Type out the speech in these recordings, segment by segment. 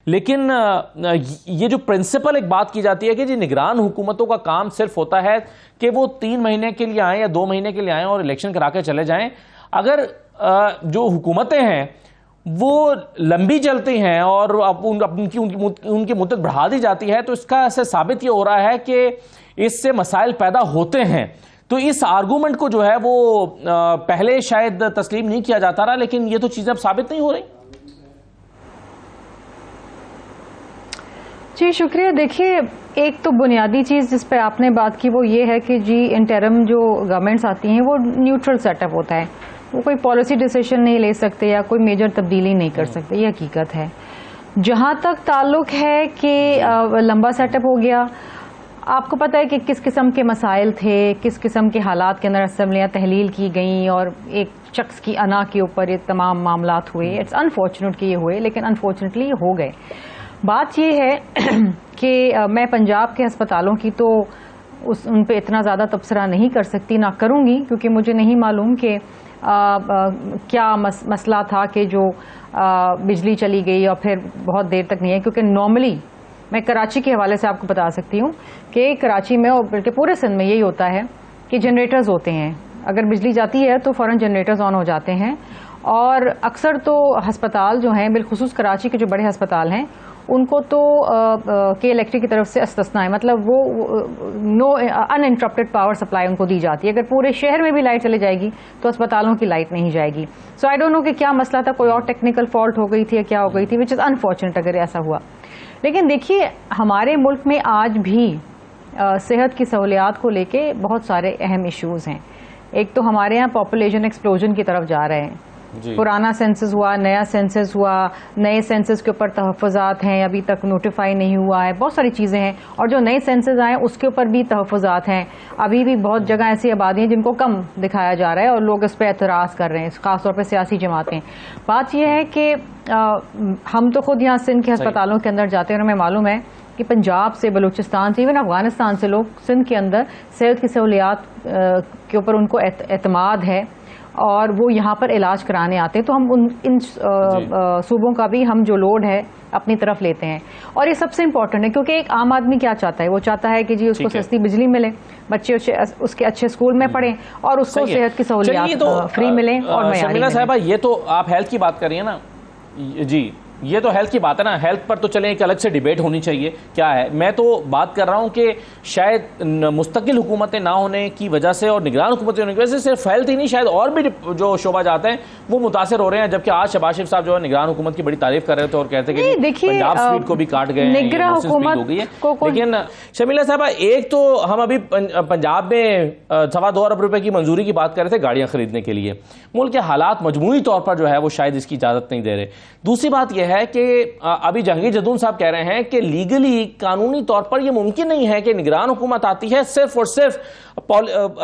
لیکن یہ جو پرنسپل ایک بات کی جاتی ہے کہ جی نگران حکومتوں کا کام صرف ہوتا ہے کہ وہ 3 مہینے کے لیے آئیں یا 2 مہینے کے لیے آئیں اور الیکشن کرا کے چلے جائیں. اگر جو حکومتیں ہیں وہ لمبی چلتی ہیں اور ان کی مدت بڑھا دی جاتی ہے تو اس کا ایسے ثابت یہ ہو رہا ہے کہ اس سے مسائل پیدا ہوتے ہیں. تو اس آرگومنٹ کو جو ہے وہ پہلے شاید تسلیم نہیں کیا جاتا رہا, لیکن یہ تو چیزیں اب ثابت نہیں ہو رہی. جی شکریہ. دیکھیے ایک تو بنیادی چیز جس پہ آپ نے بات کی وہ یہ ہے کہ جی انٹرم جو گورنمنٹس آتی ہیں وہ نیوٹرل سیٹ اپ ہوتا ہے, وہ کوئی پالیسی ڈیسیشن نہیں لے سکتے یا کوئی میجر تبدیلی نہیں کر سکتے, یہ حقیقت ہے. جہاں تک تعلق ہے کہ لمبا سیٹ اپ ہو گیا, آپ کو پتہ ہے کہ کس قسم کے مسائل تھے, کس قسم کے حالات کے اندر اسمبلیاں تحلیل کی گئیں اور ایک شخص کی انا کے اوپر یہ تمام معاملات ہوئے. اٹس انفارچونیٹ کہ یہ ہوئے, لیکن انفارچونیٹلی یہ ہو گئے. بات یہ ہے کہ میں پنجاب کے ہسپتالوں کی تو ان پہ اتنا زیادہ تبصرہ نہیں کر سکتی, نہ کروں گی, کیونکہ مجھے نہیں معلوم کہ کیا مسئلہ تھا کہ جو بجلی چلی گئی اور پھر بہت دیر تک نہیں ہے. کیونکہ نارملی میں کراچی کے حوالے سے آپ کو بتا سکتی ہوں کہ کراچی میں اور بلکہ پورے سندھ میں یہی ہوتا ہے کہ جنریٹرز ہوتے ہیں, اگر بجلی جاتی ہے تو فوراً جنریٹرز آن ہو جاتے ہیں. اور اکثر تو ہسپتال جو ہیں, بالخصوص کراچی کے جو بڑے ہسپتال ہیں, ان کو تو کے الیکٹرک کی طرف سے استثنا ہے, مطلب وہ نو ان انٹرپٹڈ پاور سپلائی ان کو دی جاتی ہے. اگر پورے شہر میں بھی لائٹ چلے جائے گی تو اسپتالوں کی لائٹ نہیں جائے گی. سو آئی ڈونٹ نو کہ کیا مسئلہ تھا, کوئی اور ٹیکنیکل فالٹ ہو گئی تھی یا کیا ہو گئی تھی, وچ از انفارچونیٹ اگر ایسا ہوا. لیکن دیکھیے ہمارے ملک میں آج بھی صحت کی سہولیات کو لے کے بہت سارے اہم ایشوز ہیں. ایک تو ہمارے یہاں پاپولیشن ایکسپلوژن کی طرف جا رہے ہیں. پرانا سینسس ہوا, نیا سینسس ہوا, نئے سینسس کے اوپر تحفظات ہیں, ابھی تک نوٹیفائی نہیں ہوا ہے, بہت ساری چیزیں ہیں. اور جو نئے سینسس آئے اس کے اوپر بھی تحفظات ہیں. ابھی بھی بہت جگہ ایسی آبادی ہیں جن کو کم دکھایا جا رہا ہے اور لوگ اس پہ اعتراض کر رہے ہیں, خاص طور پہ سیاسی جماعتیں. بات یہ ہے کہ ہم تو خود یہاں سندھ کے ہسپتالوں کے اندر جاتے ہیں اور ہمیں معلوم ہے کہ پنجاب سے, بلوچستان سے, ایون افغانستان سے لوگ سندھ کے اندر صحت کی سہولیات کے اوپر ان کو اعتماد ہے اور وہ یہاں پر علاج کرانے آتے ہیں. تو ہم ان صوبوں کا بھی ہم جو لوڈ ہے اپنی طرف لیتے ہیں. اور یہ سب سے امپورٹنٹ ہے کیونکہ ایک عام آدمی کیا چاہتا ہے, وہ چاہتا ہے کہ جی اس کو سستی بجلی ملے, بچے اس کے اچھے اسکول میں پڑھیں اور اس کو صحت کی سہولیات فری ملیں اور معیاری. شمیلہ صاحبہ یہ تو آپ ہیلتھ کی بات کر رہی ہیں نا, جی یہ تو ہیلتھ کی بات ہے نا, ہیلتھ پر تو چلیں ایک الگ سے ڈیبیٹ ہونی چاہیے کیا ہے. میں تو بات کر رہا ہوں کہ شاید مستقل حکومتیں نہ ہونے کی وجہ سے اور نگران حکومتیں ہونے کی وجہ سے صرف ہیلتھ ہی نہیں, شاید اور بھی جو شعبہ جاتے ہیں وہ متاثر ہو رہے ہیں. جبکہ آج شہباز شریف صاحب جو ہے نگران حکومت کی بڑی تعریف کر رہے تھے اور کہتے ہیں کہ پنجاب اسپیڈ کو بھی کاٹ گئے ہیں, ہو گئی ہے. لیکن شمیلہ صاحبہ ایک تو ہم ابھی پنجاب میں 2.25 ارب روپے کی منظوری کی بات کر رہے تھے گاڑیاں خریدنے کے لیے. ملک کے حالات مجموعی طور پر جو ہے وہ شاید اس کی اجازت نہیں دے رہے. دوسری بات یہ ہے کہ ابھی جہانگیر جدون صاحب کہہ رہے ہیں کہ لیگلی قانونی طور پر یہ ممکن نہیں ہے کہ نگران حکومت آتی ہے صرف اور صرف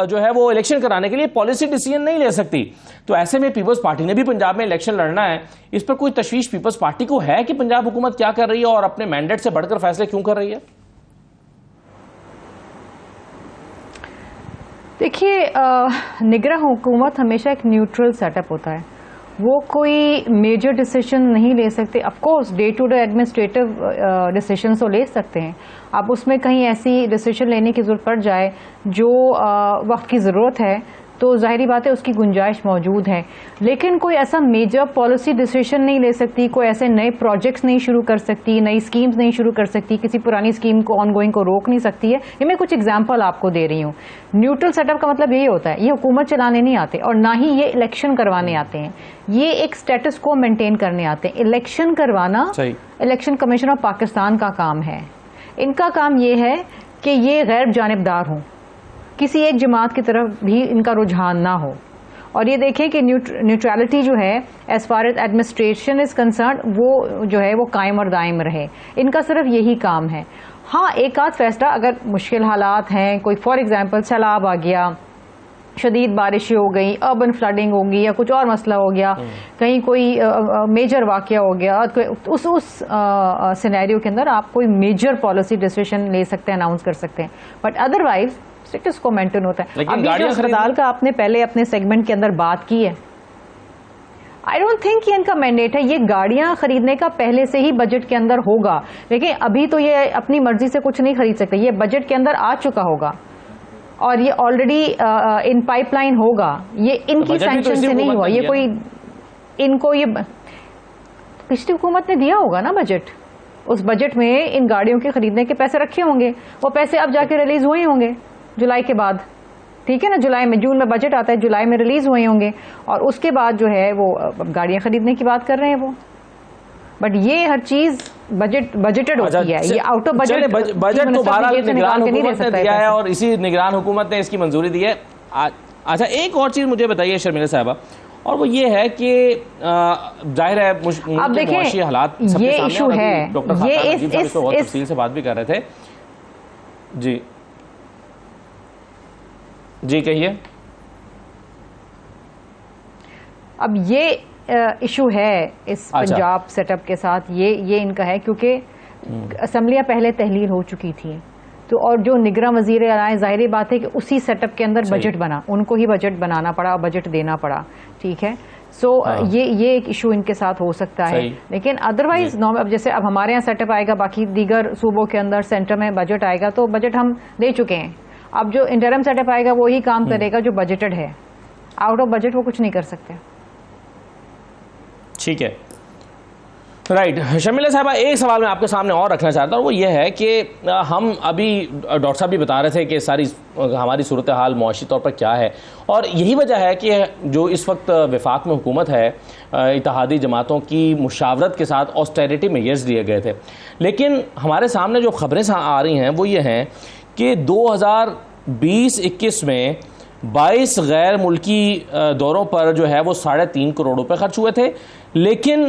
جو ہے وہ الیکشن کرانے کے لیے پالیسی ڈیسیژن نہیں لے سکتی. تو ایسے میں پیپلز پارٹی نے بھی پنجاب میں الیکشن لڑنا ہے. اس پر کوئی تشویش پیپلز پارٹی کو ہے کہ پنجاب حکومت کیا کر رہی ہے اور اپنے مینڈیٹ سے بڑھ کر فیصلے کیوں کر رہی ہے؟ دیکھیے نگراں حکومت ہمیشہ ایک نیوٹرل سیٹ اپ ہوتا ہے, وہ کوئی میجر ڈیسیشن نہیں لے سکتے. Of course day to day administrative decisions تو لے سکتے ہیں. اب اس میں کہیں ایسی ڈیسیشن لینے کی ضرورت پڑ جائے جو وقت کی ضرورت ہے تو ظاہری بات ہے اس کی گنجائش موجود ہے. لیکن کوئی ایسا میجر پالیسی ڈیسیشن نہیں لے سکتی, کوئی ایسے نئے پروجیکٹس نہیں شروع کر سکتی, نئی اسکیمز نہیں شروع کر سکتی, کسی پرانی اسکیم کو آن گوئنگ کو روک نہیں سکتی ہے. یہ میں کچھ ایگزامپل آپ کو دے رہی ہوں. نیوٹرل سیٹ اپ کا مطلب یہی ہوتا ہے, یہ حکومت چلانے نہیں آتے اور نہ ہی یہ الیکشن کروانے آتے ہیں. یہ ایک سٹیٹس کو مینٹین کرنے آتے ہیں. الیکشن کروانا الیکشن کمیشن آف پاکستان کا کام ہے. ان کا کام یہ ہے کہ یہ غیر جانبدار ہوں, کسی ایک جماعت کی طرف بھی ان کا رجحان نہ ہو. اور یہ دیکھیں کہ نیوٹرلٹی جو ہے as far as administration is concerned وہ جو ہے وہ قائم اور دائم رہے. ان کا صرف یہی کام ہے. ہاں ایک آدھ فیصلہ اگر مشکل حالات ہیں, کوئی فار ایگزامپل سیلاب آ گیا, شدید بارشیں ہو گئی, اربن فلڈنگ ہوگی یا کچھ اور مسئلہ ہو گیا, کہیں کوئی میجر واقعہ ہو گیا, اس سینیریو کے اندر آپ کوئی میجر پالیسی ڈیسیشن لے سکتے ہیں, اناؤنس کر سکتے ہیں. بٹ ادروائز اسٹیٹس کو مینٹین ہوتا ہے. ابھی جو اسپتال کا آپ نے پہلے اپنے سیگمنٹ کے اندر بات کی ہے, آئی ڈونٹ تھنک یہ ان کا مینڈیٹ ہے. یہ گاڑیاں خریدنے کا پہلے سے ہی بجٹ کے اندر ہوگا, لیکن ابھی تو یہ اپنی مرضی سے کچھ نہیں خرید سکتے. یہ بجٹ کے اندر آ چکا ہوگا اور یہ آلریڈی ان پائپ لائن ہوگا. یہ ان کی سینکشن سے نہیں ہوا. یہ کوئی ان کو یہ پچھلی حکومت نے دیا ہوگا نا بجٹ. اس بجٹ میں ان گاڑیوں کے خریدنے کے پیسے رکھے ہوں گے. وہ پیسے اب جا کے ریلیز ہوئے ہوں گے جولائی کے بعد. ٹھیک ہے نا, جولائی میں, جون میں بجٹ آتا ہے, جولائی میں ریلیز ہوئے ہوں گے اور اس کے بعد جو ہے وہ گاڑیاں خریدنے کی بات کر رہے ہیں وہ. بٹ یہ ہر چیز بجٹڈ ہوتی ہے. یہ آؤٹ آف بجٹ تو بہرحال نگران حکومت نے دیا ہے اور اسی نگران حکومت نے اس کی منظوری دی ہے. اچھا, ایک اور چیز مجھے بتائیے شرمیلا صاحبہ, اور وہ یہ ہے کہ ظاہر ہے معاشی حالات سب کے سامنے ہیں. ڈاکٹر خاقان نجیب صاحب اس کو بہت تفصیل سے بات بھی کر رہے تھے. جی کہیے. اب یہ ایشو ہے اس پنجاب سیٹ اپ کے ساتھ, یہ ان کا ہے کیونکہ اسمبلیاں پہلے تحلیل ہو چکی تھی, تو اور جو نگراں وزیر آئے, ظاہری بات ہے کہ اسی سیٹ اپ کے اندر بجٹ بنا, ان کو ہی بجٹ بنانا پڑا اور بجٹ دینا پڑا. ٹھیک ہے, سو یہ ایک ایشو ان کے ساتھ ہو سکتا ہے. لیکن ادروائز اب جیسے اب ہمارے یہاں سیٹ اپ آئے گا, باقی دیگر صوبوں کے اندر سینٹر میں بجٹ آئے گا, تو بجٹ ہم دے چکے ہیں. اب جو انٹرم سیٹ اپ آئے گا وہی کام کرے گا جو بجٹڈ ہے. آؤٹ آف بجٹ وہ کچھ نہیں کر سکتے. ٹھیک ہے, رائٹ. شرمیلا صاحبہ, ایک سوال میں آپ کے سامنے اور رکھنا چاہتا ہوں, وہ یہ ہے کہ ہم ابھی ڈاکٹر صاحب بھی بتا رہے تھے کہ ساری ہماری صورتحال معاشی طور پر کیا ہے, اور یہی وجہ ہے کہ جو اس وقت وفاق میں حکومت ہے, اتحادی جماعتوں کی مشاورت کے ساتھ آسٹیرٹی میئرز لیے گئے تھے. لیکن ہمارے سامنے جو خبریں آ رہی ہیں وہ یہ ہیں کہ 2020-21 میں 22 غیر ملکی دوروں پر جو ہے وہ 3.5 کروڑ روپے خرچ ہوئے تھے. لیکن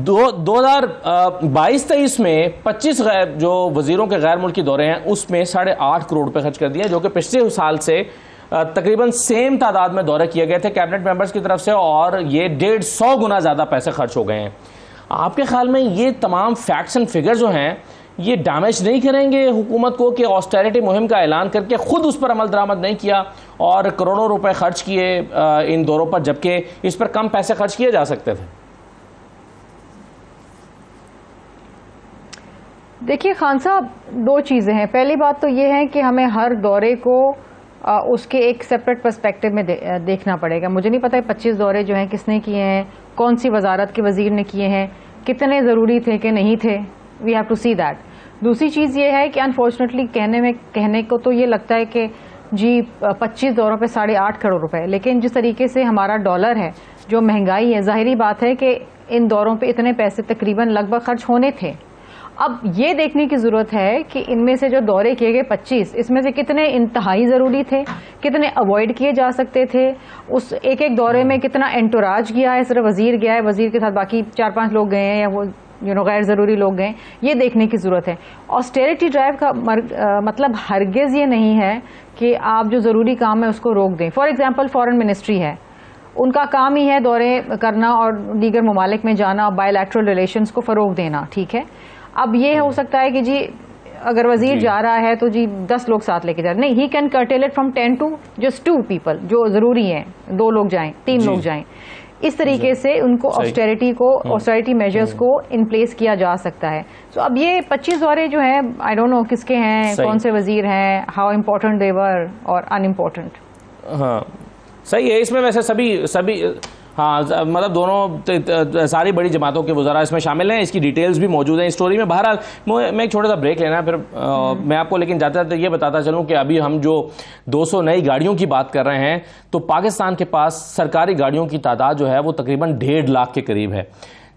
2022-23 میں 25 جو وزیروں کے غیر ملکی دورے ہیں اس میں 8.5 کروڑ روپے خرچ کر دیے, جو کہ پچھلے سال سے تقریباً سیم تعداد میں دورے کیے گئے تھے کیبنٹ ممبرز کی طرف سے, اور یہ 150 گنا زیادہ پیسے خرچ ہو گئے ہیں. آپ کے خیال میں یہ تمام فیکٹس اینڈ فگر جو ہیں یہ ڈیمیج نہیں کریں گے حکومت کو کہ آسٹیرٹی مہم کا اعلان کر کے خود اس پر عمل درآمد نہیں کیا اور کروڑوں روپے خرچ کیے ان دوروں پر, جبکہ اس پر کم پیسے خرچ کیے جا سکتے تھے؟ دیکھیے خان صاحب, 2 چیزیں ہیں. پہلی بات تو یہ ہے کہ ہمیں ہر دورے کو اس کے ایک سیپریٹ پرسپیکٹو میں دیکھنا پڑے گا. مجھے نہیں پتا 25 دورے جو ہیں کس نے کیے ہیں, کون سی وزارت کے وزیر نے کیے ہیں, کتنے ضروری تھے کہ نہیں تھے. We have to see that. دوسری چیز یہ ہے کہ انفارچونیٹلی کہنے کو تو یہ لگتا ہے کہ جی 25 دوروں پہ 8.5 کروڑ روپے, لیکن جس طریقے سے ہمارا ڈالر ہے, جو مہنگائی ہے, ظاہری بات ہے کہ ان دوروں پہ اتنے پیسے تقریباً لگ بھگ خرچ ہونے تھے. اب یہ دیکھنے کی ضرورت ہے کہ ان میں سے جو دورے کیے گئے 25, اس میں سے کتنے انتہائی ضروری تھے, کتنے اوائڈ کیے جا سکتے تھے. اس ایک دورے میں کتنا انٹوراج گیا ہے, صرف وزیر گیا ہے, وزیر کے ساتھ باقی 4-5 لوگ گئے ہیں, یا وہ غیر ضروری لوگ گئے, یہ دیکھنے کی ضرورت ہے. آسٹیرٹی ڈرائیو کا مطلب ہرگز یہ نہیں ہے کہ آپ جو ضروری کام ہے اس کو روک دیں. فار ایگزامپل فارن منسٹری ہے, ان کا کام ہی ہے دورے کرنا اور دیگر ممالک میں جانا, بائی لیٹرل ریلیشنز کو فروغ دینا. ٹھیک ہے, اب یہ ہو سکتا ہے کہ جی اگر وزیر جا رہا ہے تو جی 10 لوگ ساتھ لے کے جا رہے, نہیں, he can curtail it from 10 to just 2 people جو ضروری ہیں, 2 لوگ جائیں, 3 لوگ جائیں. اس طریقے سے ان کو آسٹیرٹی میجرز کو ان پلیس کیا جا سکتا ہے. تو اب یہ 25 دورے جو ہیں, آئی ڈونٹ نو کس کے ہیں, کون سے وزیر ہیں, ہاؤ امپورٹنٹ دے ور اور ان امپورٹنٹ. ہاں صحیح ہے. اس میں ویسے سبھی ہاں مطلب دونوں ساری بڑی جماعتوں کے وزراء اس میں شامل ہیں. اس کی ڈیٹیلز بھی موجود ہیں اس سٹوری میں. بہرحال میں ایک چھوٹا سا بریک لینا ہے, پھر میں آپ کو لیکن جاتے جاتے یہ بتاتا چلوں کہ ابھی ہم جو 200 نئی گاڑیوں کی بات کر رہے ہیں, تو پاکستان کے پاس سرکاری گاڑیوں کی تعداد جو ہے وہ تقریباً 1.5 لاکھ کے قریب ہے.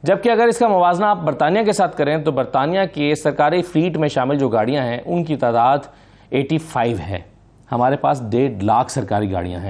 جبکہ اگر اس کا موازنہ آپ برطانیہ کے ساتھ کریں تو برطانیہ کے سرکاری فلیٹ میں شامل جو گاڑیاں ہیں ان کی تعداد 85 ہے. ہمارے پاس 1.5 لاکھ سرکاری گاڑیاں ہیں.